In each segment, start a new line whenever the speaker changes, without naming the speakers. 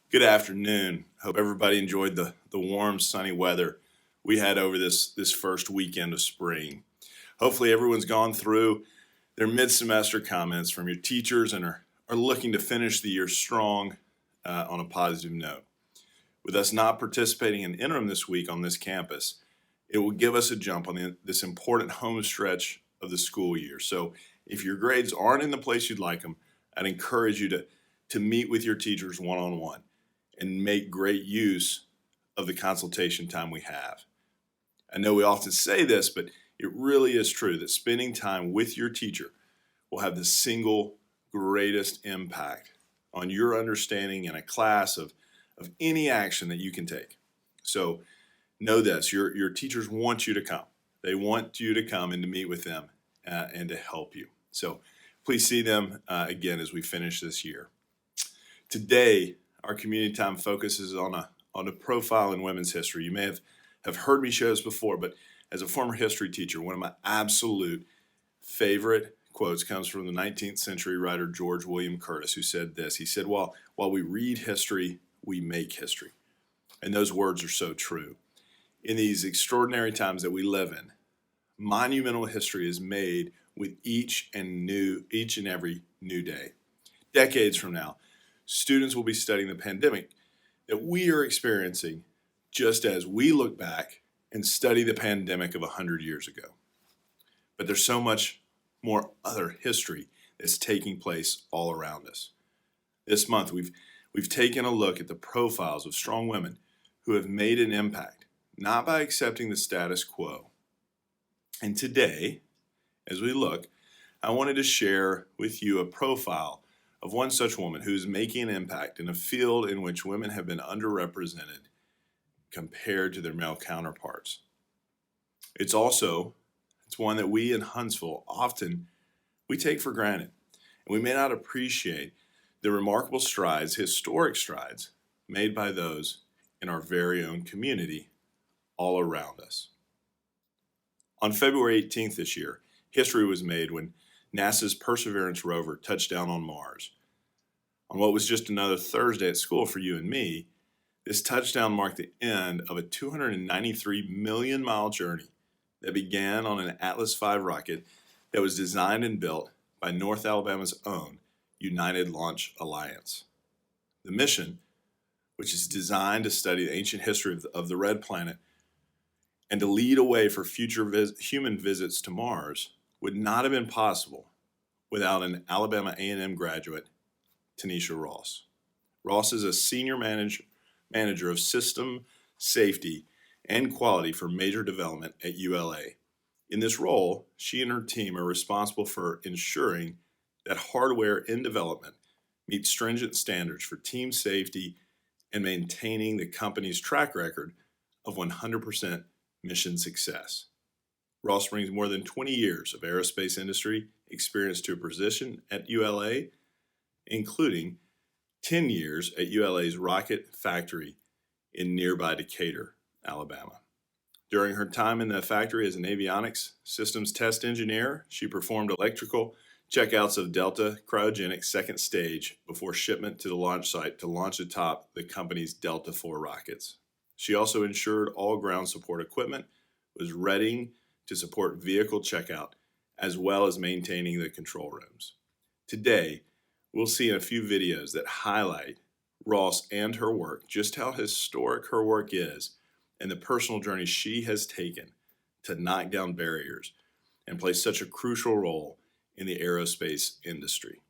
Good afternoon. Hope everybody enjoyed the warm, sunny weather we had over this first weekend of spring. Hopefully everyone's gone through their mid-semester comments from your teachers and are looking to finish the year strong on a positive note. With us not participating in interim this week on this campus, it will give us a jump on this important home stretch of the school year. So if your grades aren't in the place you'd like them, I'd encourage you to meet with your teachers one-on-one and make great use of the consultation time we have. I know we often say this, but it really is true that spending time with your teacher will have the single greatest impact on your understanding in a class of any action that you can take. So know this, your teachers want you to come. They want you to come and to meet with them and to help you. So please see them again as we finish this year. Today, our community time focuses on a profile in women's history. You may have heard me share this before, but as a former history teacher, one of my absolute favorite quotes comes from the 19th century writer George William Curtis, who said this. He said, while we read history, we make history. And those words are so true. In these extraordinary times that we live in, monumental history is made with each and every new day. Decades from now, students will be studying the pandemic that we are experiencing just as we look back and study the pandemic of 100 years ago. But there's so much more other history that's taking place all around us. This month, we've taken a look at the profiles of strong women who have made an impact, not by accepting the status quo. And today, as we look, I wanted to share with you a profile of one such woman who is making an impact in a field in which women have been underrepresented compared to their male counterparts. It's one that we in Huntsville often we take for granted, and we may not appreciate the remarkable strides, historic strides, made by those in our very own community all around us. On February 18th this year, history was made when NASA's Perseverance rover touched down on Mars. On what was just another Thursday at school for you and me, this touchdown marked the end of a 293 million mile journey that began on an Atlas V rocket that was designed and built by North Alabama's own United Launch Alliance. The mission, which is designed to study the ancient history of the Red Planet and to lead a way for future human visits to Mars, would not have been possible without an Alabama A&M graduate, Tanisha Ross. Ross is a senior manager of system safety and quality for major development at ULA. In this role, she and her team are responsible for ensuring that hardware in development meets stringent standards for team safety and maintaining the company's track record of 100% mission success. Ross brings more than 20 years of aerospace industry experience to a position at ULA, including 10 years at ULA's rocket factory in nearby Decatur, Alabama. During her time in the factory as an avionics systems test engineer, she performed electrical checkouts of Delta Cryogenics second stage before shipment to the launch site to launch atop the company's Delta IV rockets. She also ensured all ground support equipment was ready to support vehicle checkout, as well as maintaining the control rooms. Today, we'll see in a few videos that highlight Ross and her work, just how historic her work is, and the personal journey she has taken to knock down barriers and play such a crucial role in the aerospace industry.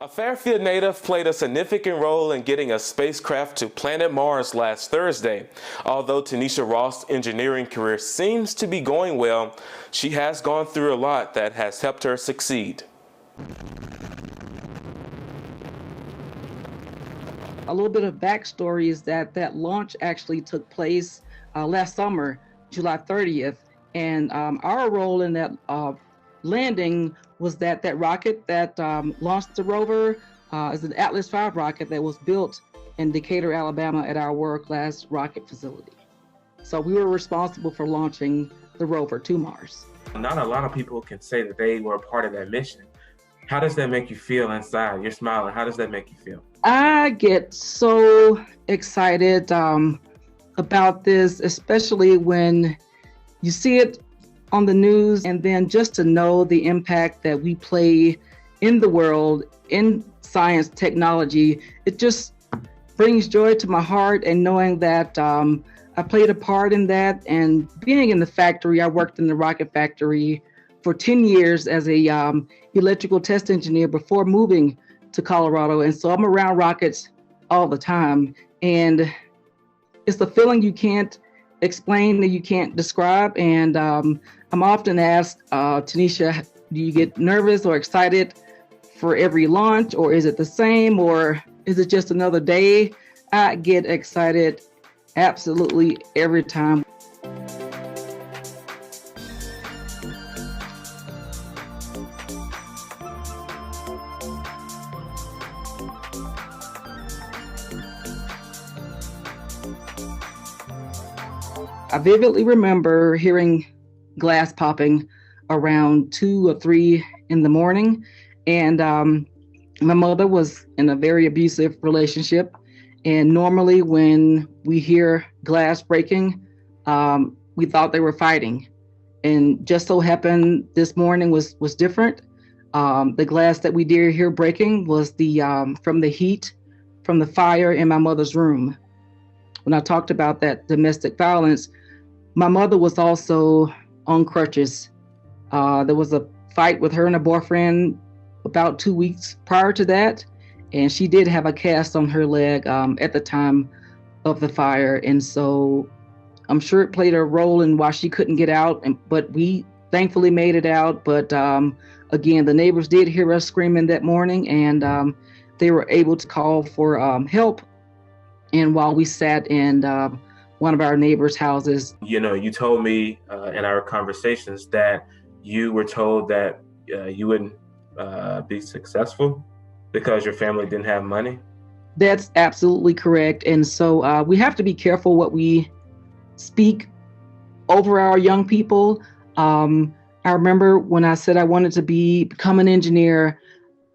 A Fairfield native played a significant role in getting a spacecraft to planet Mars last Thursday. Although Tanisha Ross' engineering career seems to be going well, she has gone through a lot that has helped her succeed.
A little bit of backstory is that launch actually took place last summer, July 30th, and our role in that landing was that rocket that launched the rover is an Atlas V rocket that was built in Decatur, Alabama at our world-class rocket facility. So we were responsible for launching the rover to Mars.
Not a lot of people can say that they were a part of that mission.
How does that make you feel inside? You're smiling. How does that make you feel?
I get so excited about this, especially when you see it on the news, and then just to know the impact that we play in the world, in science, technology, it just brings joy to my heart. And knowing that I played a part in that, and being in the factory, I worked in the rocket factory for 10 years as a electrical test engineer before moving to Colorado. And so I'm around rockets all the time. And it's the feeling you can't explain, that you can't describe. And I'm often asked, Tanisha, do you get nervous or excited for every launch, or is it the same, or is it just another day? I get excited absolutely every time. I vividly remember hearing glass popping around 2 or 3 in the morning. And my mother was in a very abusive relationship. And normally when we hear glass breaking, we thought they were fighting. And just so happened this morning was different. The glass that we did hear breaking was from the heat from the fire in my mother's room. When I talked about that domestic violence, my mother was also on crutches. There was a fight with her and her boyfriend about 2 weeks prior to that. And she did have a cast on her leg at the time of the fire. And so I'm sure it played a role in why she couldn't get out, but we thankfully made it out. But again, the neighbors did hear us screaming that morning, and they were able to call for help. And while we sat in one of our neighbors' houses.
You know, you told me in our conversations that you were told that you wouldn't be successful because your family didn't have money.
That's absolutely correct. And so we have to be careful what we speak over our young people. I remember when I said I wanted to become an engineer,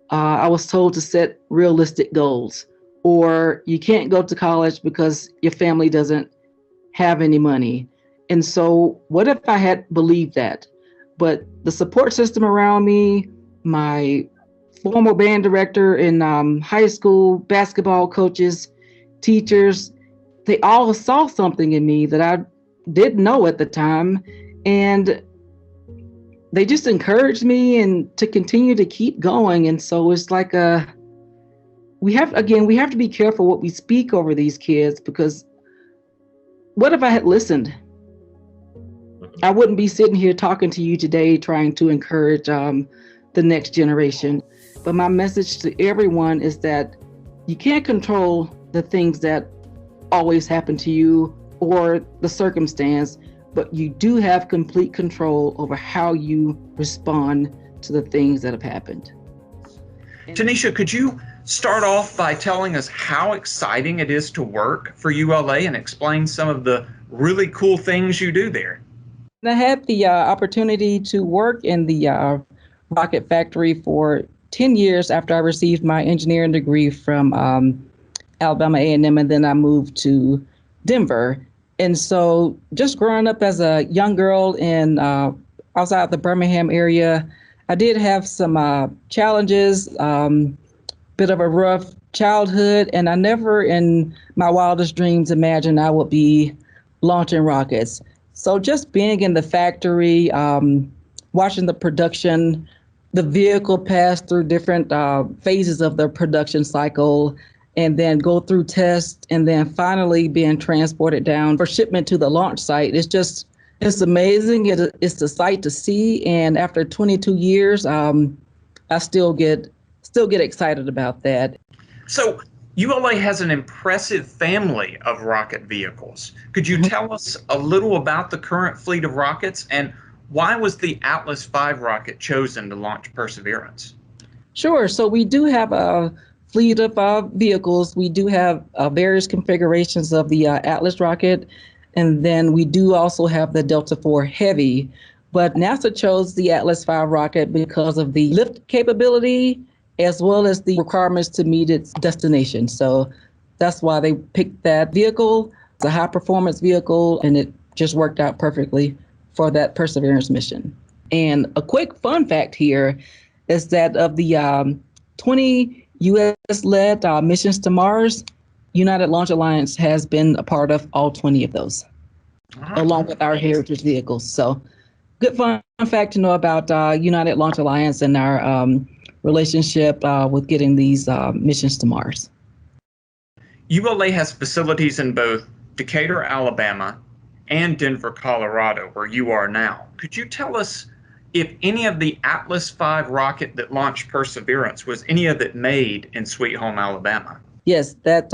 I was told to set realistic goals, or you can't go to college because your family doesn't have any money. And so what if I had believed that? But the support system around me, my former band director in high school, basketball coaches, teachers, they all saw something in me that I didn't know at the time. And they just encouraged me and to continue to keep going. And so it's like we have to be careful what we speak over these kids, because what if I had listened? I wouldn't be sitting here talking to you today trying to encourage the next generation. But my message to everyone is that you can't control the things that always happen to you or the circumstance, but you do have complete control over how you respond to the things that have happened.
Tanisha, could you start off by telling us how exciting it is to work for ULA and explain some of the really cool things you do there?
I had the opportunity to work in the rocket factory for 10 years after I received my engineering degree from Alabama A&M, and then I moved to Denver. And so just growing up as a young girl outside the Birmingham area, I did have some challenges, bit of a rough childhood, and I never in my wildest dreams imagined I would be launching rockets. So just being in the factory, watching the production, the vehicle pass through different phases of the production cycle, and then go through tests, and then finally being transported down for shipment to the launch site. It's amazing. It's a sight to see. And after 22 years, I still get excited about that.
So ULA has an impressive family of rocket vehicles. Could you tell us a little about the current fleet of rockets, and why was the Atlas V rocket chosen to launch Perseverance?
Sure. So we do have a fleet of vehicles. We do have various configurations of the Atlas rocket. And then we do also have the Delta IV Heavy. But NASA chose the Atlas V rocket because of the lift capability as well as the requirements to meet its destination. So that's why they picked that vehicle. It's a high performance vehicle, and it just worked out perfectly for that Perseverance mission. And a quick fun fact here is that of the 20 U.S.-led missions to Mars, United Launch Alliance has been a part of all 20 of those, along with our heritage vehicles. So good fun fact to know about United Launch Alliance and our relationship with getting these missions to Mars.
ULA has facilities in both Decatur, Alabama, and Denver, Colorado, where you are now. Could you tell us if any of the Atlas V rocket that launched Perseverance, was any of it made in Sweet Home, Alabama?
Yes, that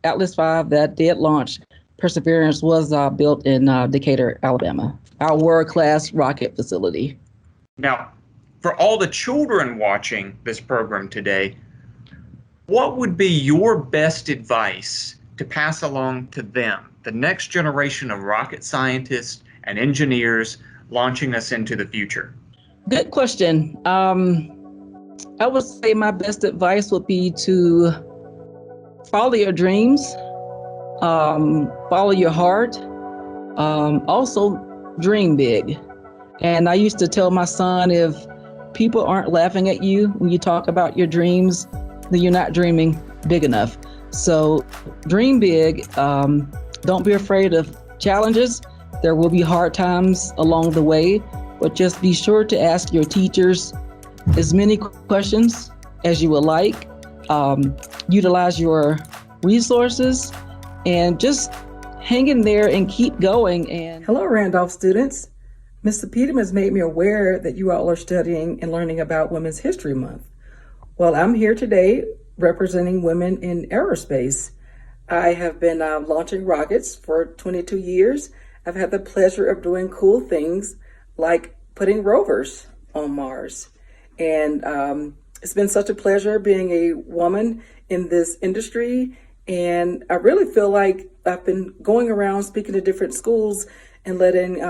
Atlas V that did launch Perseverance was built in Decatur, Alabama, our world-class rocket facility.
Now, for all the children watching this program today, what would be your best advice to pass along to them, the next generation of rocket scientists and engineers launching us into the future?
Good question. I would say my best advice would be to follow your dreams, follow your heart, also dream big. And I used to tell my son, if people aren't laughing at you when you talk about your dreams, then you're not dreaming big enough. So dream big. Don't be afraid of challenges. There will be hard times along the way, but just be sure to ask your teachers as many questions as you would like. Utilize your resources and just hang in there and keep going. And hello, Randolph students. Mr. Peterman has made me aware that you all are studying and learning about Women's History Month. Well, I'm here today representing women in aerospace. I have been launching rockets for 22 years. I've had the pleasure of doing cool things like putting rovers on Mars. And it's been such a pleasure being a woman in this industry. And I really feel like I've been going around speaking to different schools and letting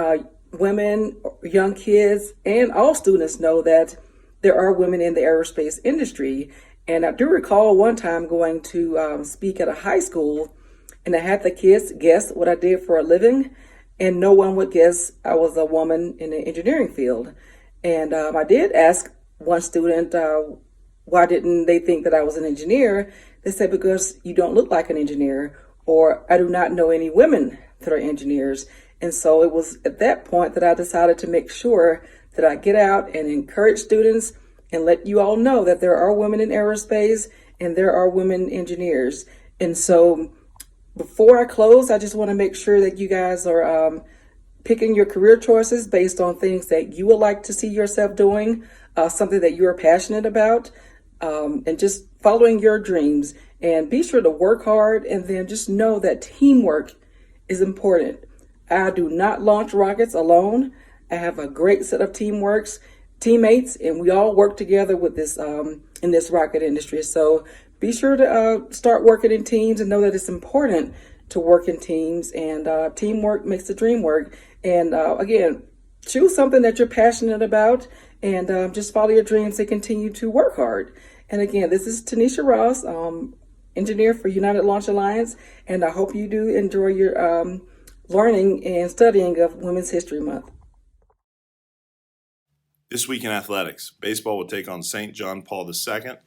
women, young kids, and all students know that there are women in the aerospace industry. And I do recall one time going to speak at a high school, and I had the kids guess what I did for a living, and no one would guess I was a woman in the engineering field. And I did ask one student, why didn't they think that I was an engineer? They said, because you don't look like an engineer, or I do not know any women that are engineers. And so it was at that point that I decided to make sure that I get out and encourage students and let you all know that there are women in aerospace and there are women engineers. And so before I close, I just want to make sure that you guys are picking your career choices based on things that you would like to see yourself doing, something that you're passionate about, and just following your dreams. And be sure to work hard, and then just know that teamwork is important. I do not launch rockets alone. I have a great set of teammates, and we all work together with this in this rocket industry. So be sure to start working in teams and know that it's important to work in teams, and teamwork makes the dream work. And again, choose something that you're passionate about, and just follow your dreams and continue to work hard. And again, this is Tanisha Ross, engineer for United Launch Alliance, and I hope you do enjoy your learning and studying of Women's History Month.
This week in athletics, baseball will take on St. John Paul II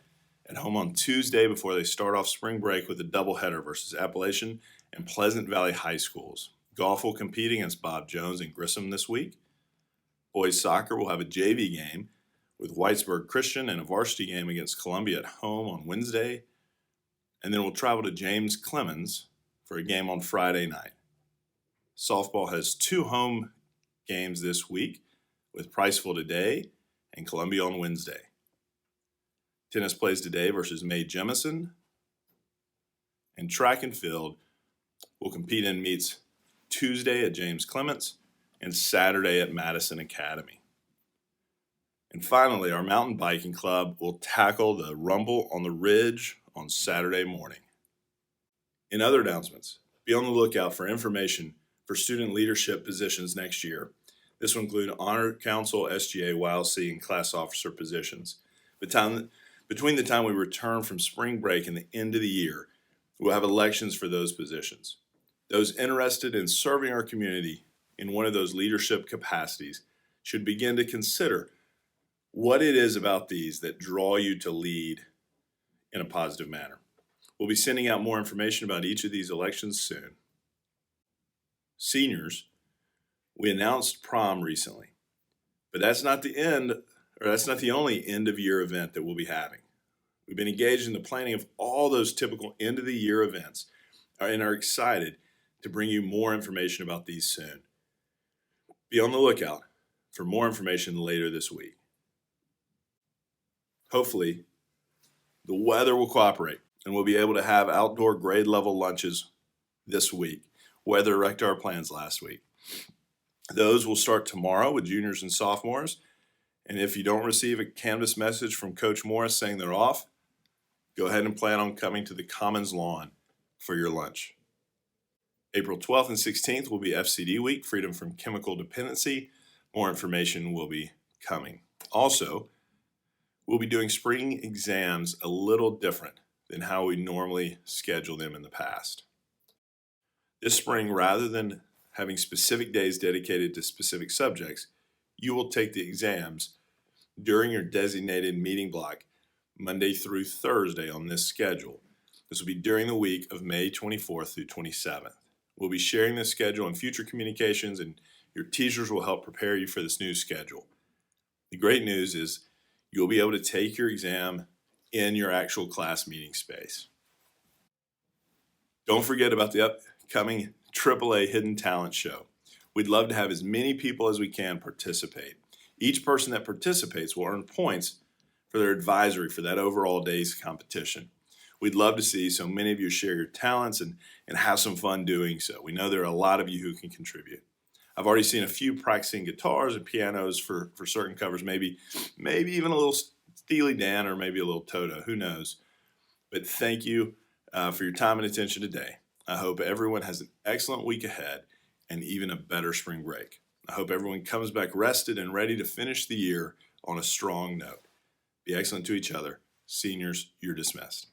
at home on Tuesday before they start off spring break with a doubleheader versus Appalachian and Pleasant Valley High Schools. Golf will compete against Bob Jones and Grissom this week. Boys soccer will have a JV game with Whitesburg Christian and a varsity game against Columbia at home on Wednesday. And then we'll travel to James Clemens for a game on Friday night. Softball has 2 home games this week with Priceville today and Columbia on Wednesday. Tennis plays today versus Mae Jemison. And track and field will compete in meets Tuesday at James Clements and Saturday at Madison Academy. And finally, our mountain biking club will tackle the Rumble on the Ridge on Saturday morning. In other announcements, be on the lookout for information for student leadership positions next year. This will include Honor Council, SGA, YLC, and class officer positions. Between the time we return from spring break and the end of the year, we'll have elections for those positions. Those interested in serving our community in one of those leadership capacities should begin to consider what it is about these that draw you to lead in a positive manner. We'll be sending out more information about each of these elections soon. Seniors, we announced prom recently, but that's not the only end of year event that we'll be having. We've been engaged in the planning of all those typical end of the year events and are excited to bring you more information about these soon. Be on the lookout for more information later this week. Hopefully, the weather will cooperate and we'll be able to have outdoor grade level lunches this week. Weather wrecked our plans last week. Those will start tomorrow with juniors and sophomores. And if you don't receive a Canvas message from Coach Morris saying they're off, go ahead and plan on coming to the Commons lawn for your lunch. April 12th and 16th will be FCD week, Freedom from Chemical Dependency. More information will be coming. Also, we'll be doing spring exams a little different than how we normally schedule them in the past. This spring, rather than having specific days dedicated to specific subjects, you will take the exams during your designated meeting block Monday through Thursday on this schedule. This will be during the week of May 24th through 27th. We'll be sharing this schedule in future communications, and your teachers will help prepare you for this new schedule. The great news is you'll be able to take your exam in your actual class meeting space. Don't forget about the upcoming AAA Hidden Talent Show. We'd love to have as many people as we can participate. Each person that participates will earn points for their advisory for that overall day's competition. We'd love to see so many of you share your talents and have some fun doing so. We know there are a lot of you who can contribute. I've already seen a few practicing guitars and pianos for certain covers, maybe even a little Steely Dan or maybe a little Toto, who knows. But thank you for your time and attention today. I hope everyone has an excellent week ahead and even a better spring break. I hope everyone comes back rested and ready to finish the year on a strong note. Be excellent to each other. Seniors, you're dismissed.